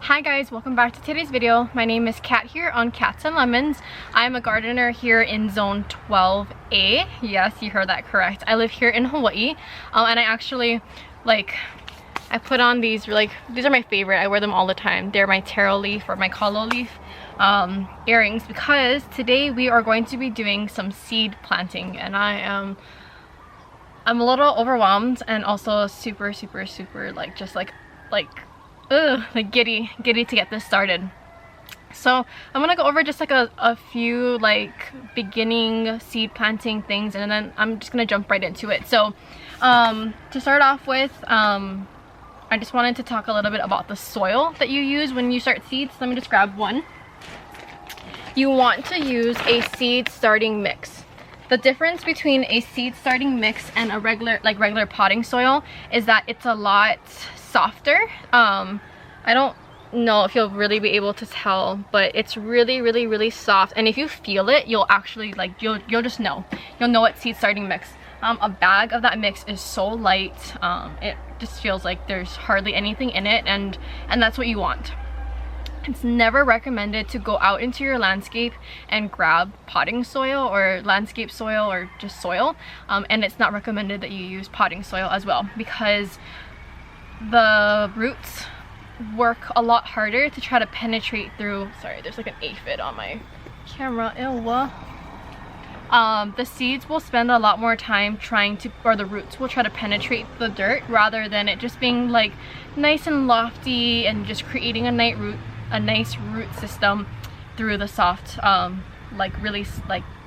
Hi guys, welcome back to today's video. My name is Kat here on Cats and Lemons. I'm a gardener here in zone 12A. Yes, you heard that correct. I live here in Hawaii, and I actually I put on these these are my favorite. I wear them all the time. They're my taro leaf or my kalo leaf earrings, because today we are going to be doing some seed planting, and I'm a little overwhelmed and also super giddy to get this started. So I'm gonna go over just a few beginning seed planting things, and then I'm just gonna jump right into it. So to start off with, I just wanted to talk a little bit about the soil that you use when you start seeds. Let me just grab one. You want to use a seed starting mix. The difference between a seed starting mix and a regular potting soil is that it's a lot softer. I don't know if you'll really be able to tell, but it's really soft, and if you feel it, you'll actually you'll just know. You'll know it's seed starting mix. A bag of that mix is so light, it just feels like there's hardly anything in it, and that's what you want. It's never recommended to go out into your landscape and grab potting soil or landscape soil or just soil, and it's not recommended that you use potting soil as well, because the roots work a lot harder to try to penetrate through. Sorry, there's like an aphid on my camera. Ew. The seeds will spend a lot more time or the roots will try to penetrate the dirt, rather than it just being nice and lofty and just creating a nice root system through the soft really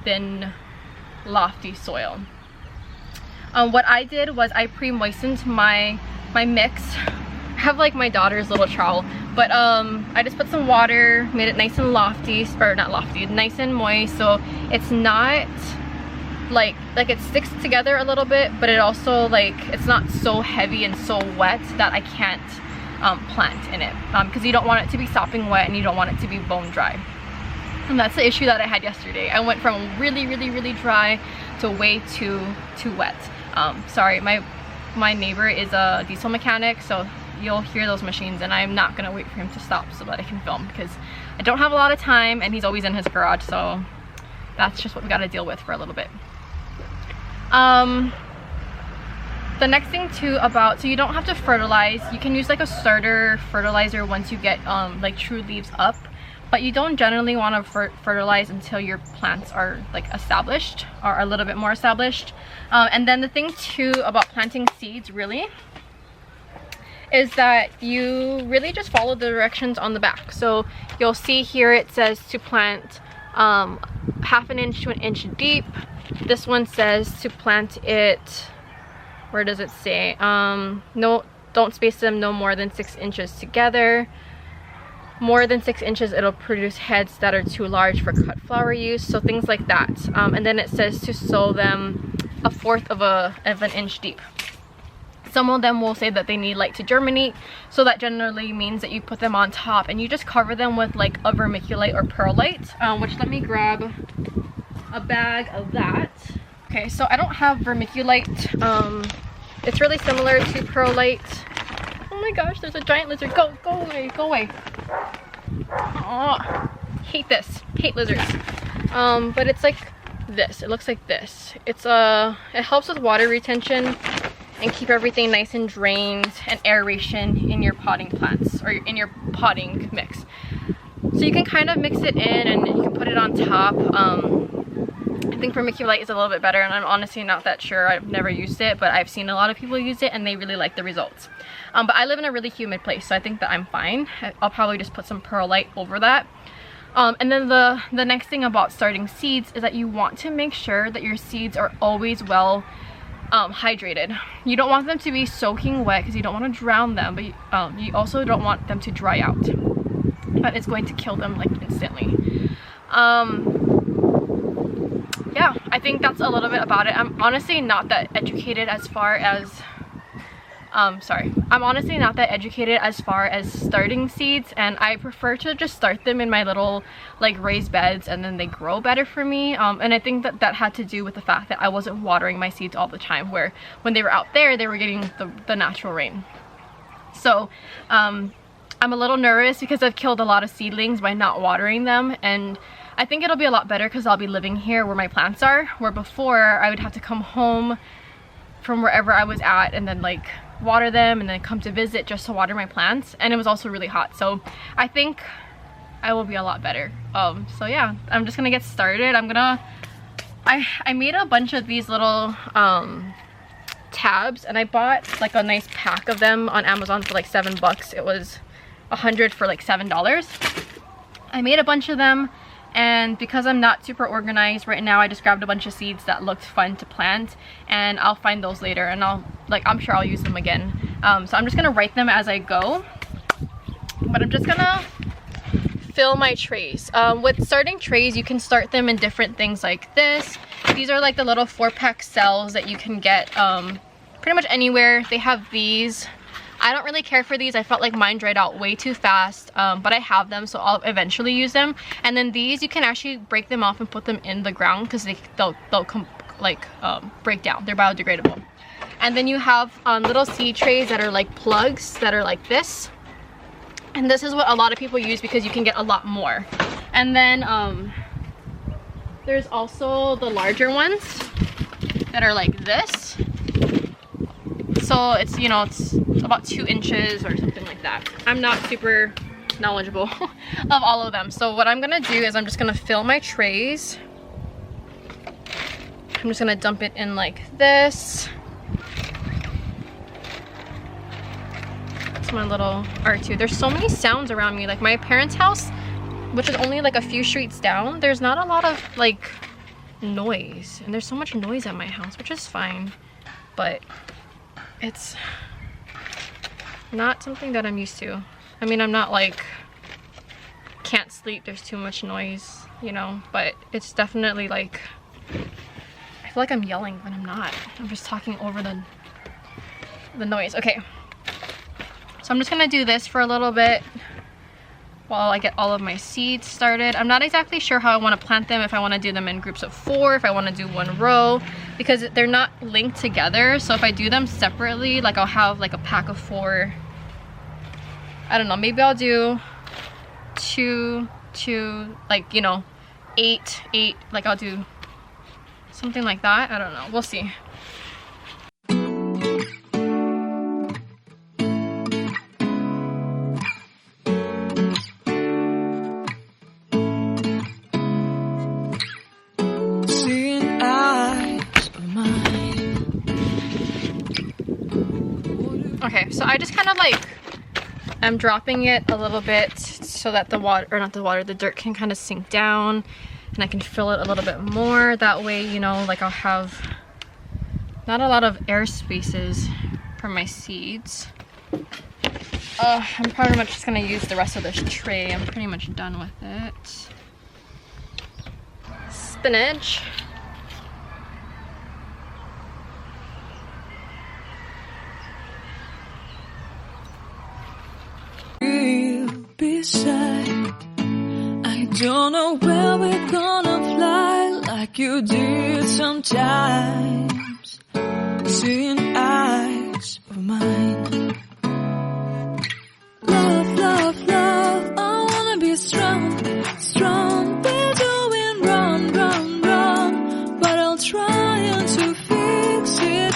thin lofty soil. What I did was I pre-moistened my mix. I have my daughter's little trowel, but I just put some water, made it nice and lofty, or not lofty, nice and moist, so it's not it sticks together a little bit, but it also it's not so heavy and so wet that I can't plant in it, because you don't want it to be sopping wet and you don't want it to be bone dry. And that's the issue that I had yesterday. I went from really dry to way too wet. Sorry, my neighbor is a diesel mechanic, so you'll hear those machines, and I'm not gonna wait for him to stop so that I can film, because I don't have a lot of time and he's always in his garage, so that's just what we gotta deal with for a little bit. The next thing too so you don't have to fertilize. You can use a starter fertilizer once you get true leaves up, but you don't generally want to fertilize until your plants are established, or a little bit more established. And then the thing too about planting seeds really is that you really just follow the directions on the back. So you'll see here it says to plant half an inch to an inch deep. This one says to plant it, where does it say? No, don't space them no more than 6 inches together. More than 6 inches, it'll produce heads that are too large for cut flower use, so things like that. And then it says to sow them 1/4 of an inch deep. Some of them will say that they need light to germinate, so that generally means that you put them on top and you just cover them with a vermiculite or perlite, which, let me grab a bag of that. Okay, so I don't have vermiculite. It's really similar to perlite. Oh my gosh, there's a giant lizard. Go away. Oh, hate this. Hate lizards. But it's this. It looks like this. It helps with water retention and keep everything nice and drained, and aeration in your potting plants, or in your potting mix. So you can kind of mix it in and you can put it on top. I think vermiculite is a little bit better, and I'm honestly not that sure. I've never used it, but I've seen a lot of people use it and they really like the results. But I live in a really humid place, so I think that I'm fine. I'll probably just put some perlite over that. And then the next thing about starting seeds is that you want to make sure that your seeds are always well hydrated. You don't want them to be soaking wet because you don't want to drown them, but you also don't want them to dry out. But it's going to kill them instantly. Yeah, I think that's a little bit about it. I'm honestly not that educated as far as I'm honestly not that educated as far as starting seeds, and I prefer to just start them in my little raised beds, and then they grow better for me. And I think that had to do with the fact that I wasn't watering my seeds all the time, where when they were out there they were getting the natural rain. So I'm a little nervous because I've killed a lot of seedlings by not watering them, and I think it'll be a lot better because I'll be living here where my plants are, where before I would have to come home from wherever I was at and then like water them and then come to visit just to water my plants, and it was also really hot, so I think I will be a lot better. So yeah, I'm just gonna get started. I made a bunch of these little tabs, and I bought like a nice pack of them on Amazon for like $7. It was 100 for like $7. I made a bunch of them, and because I'm not super organized right now, I just grabbed a bunch of seeds that looked fun to plant, and I'll find those later, and I'm sure I'll use them again. So I'm just gonna write them as I go, but I'm just gonna fill my trays. With starting trays, you can start them in different things like this. These are like the little 4-pack cells that you can get pretty much anywhere. They have these. I don't really care for these. I felt like mine dried out way too fast, but I have them, so I'll eventually use them. And then these, you can actually break them off and put them in the ground because they'll break down. They're biodegradable. And then you have little seed trays that are like plugs that are like this. And this is what a lot of people use because you can get a lot more. And then there's also the larger ones that are like this. So it's, you know, it's about 2 inches or something like that. I'm not super knowledgeable of all of them. So what I'm gonna do is I'm just gonna fill my trays. I'm just gonna dump it in like this. That's my little R2. There's so many sounds around me. Like my parents' house, which is only like a few streets down, there's not a lot of like noise. And there's so much noise at my house, which is fine. But it's not something that I'm used to. I mean, I'm not like can't sleep, there's too much noise, you know, but it's definitely like I feel like I'm yelling when I'm not. I'm just talking over the noise. Okay, so I'm just gonna do this for a little bit while I get all of my seeds started. I'm not exactly sure how I want to plant them, if I want to do them in groups of 4, if I want to do 1 row, because they're not linked together. So if I do them separately, like I'll have like a pack of 4. I don't know, maybe I'll do 2, like, you know, 8, like I'll do something like that. I don't know, we'll see. Okay, so I just kind of like, I'm dropping it a little bit so that the water, or not the water, the dirt can kind of sink down and I can fill it a little bit more. That way, you know, like I'll have not a lot of air spaces for my seeds. I'm probably just gonna use the rest of this tray. I'm pretty much done with it. Spinach. I don't know where we're gonna fly like you did sometimes. Seeing eyes of mine. Love, love, love, I wanna be strong, strong. We're doing wrong, wrong, wrong, but I'll try to fix it.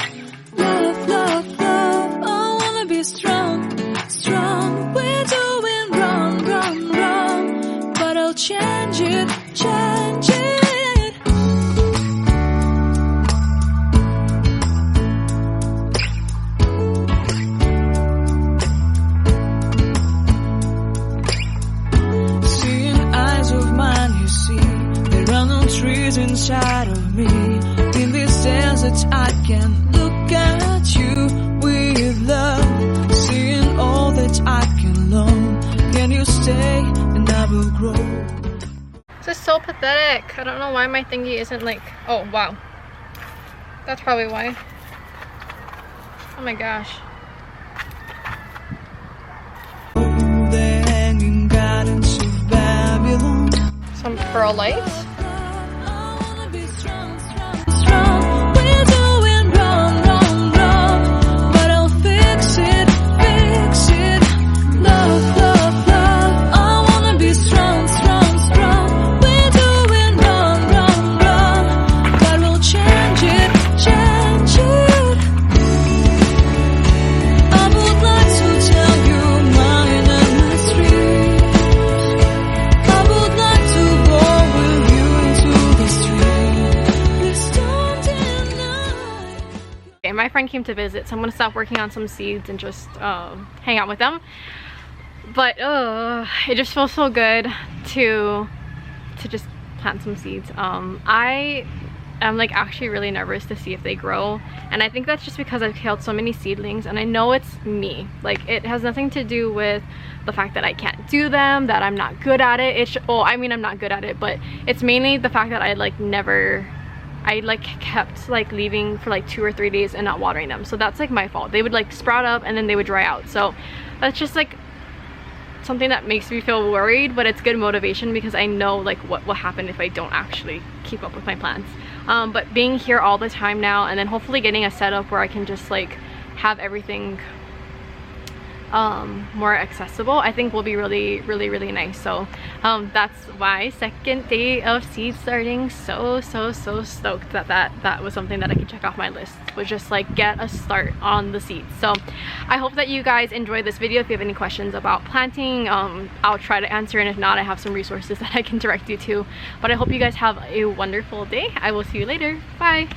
Love, love, love, I wanna be strong, strong. We're doing wrong, wrong, wrong, but I'll change it, change it. Seeing eyes of mine, you see, there are no trees inside of me. In this desert, I can look at you with love. Seeing all that I can learn. Can you stay and I will grow? This is so pathetic. I don't know why my thingy isn't like, oh wow. That's probably why. Oh my gosh. The hanging gardens of Babylon. Some pearl lights. Love, love. came to visit, so I'm gonna stop working on some seeds and just hang out with them. But it just feels so good to just plant some seeds. I'm like actually really nervous to see if they grow, and I think that's just because I've killed so many seedlings, and I know it's me. Like, it has nothing to do with the fact that I can't do them, that I'm not good at it. It's I mean, I'm not good at it, but it's mainly the fact that I kept like leaving for like 2 or 3 days and not watering them. So that's like my fault. They would like sprout up and then they would dry out. So that's just like something that makes me feel worried, but it's good motivation because I know like what will happen if I don't actually keep up with my plants. But being here all the time now, and then hopefully getting a setup where I can just like have everything more accessible, I think will be really nice. So that's my second day of seed starting. So stoked that was something that I could check off my list, was just like get a start on the seeds. So I hope that you guys enjoyed this video. If you have any questions about planting, I'll try to answer, and if not, I have some resources that I can direct you to. But I hope you guys have a wonderful day. I will see you later. Bye.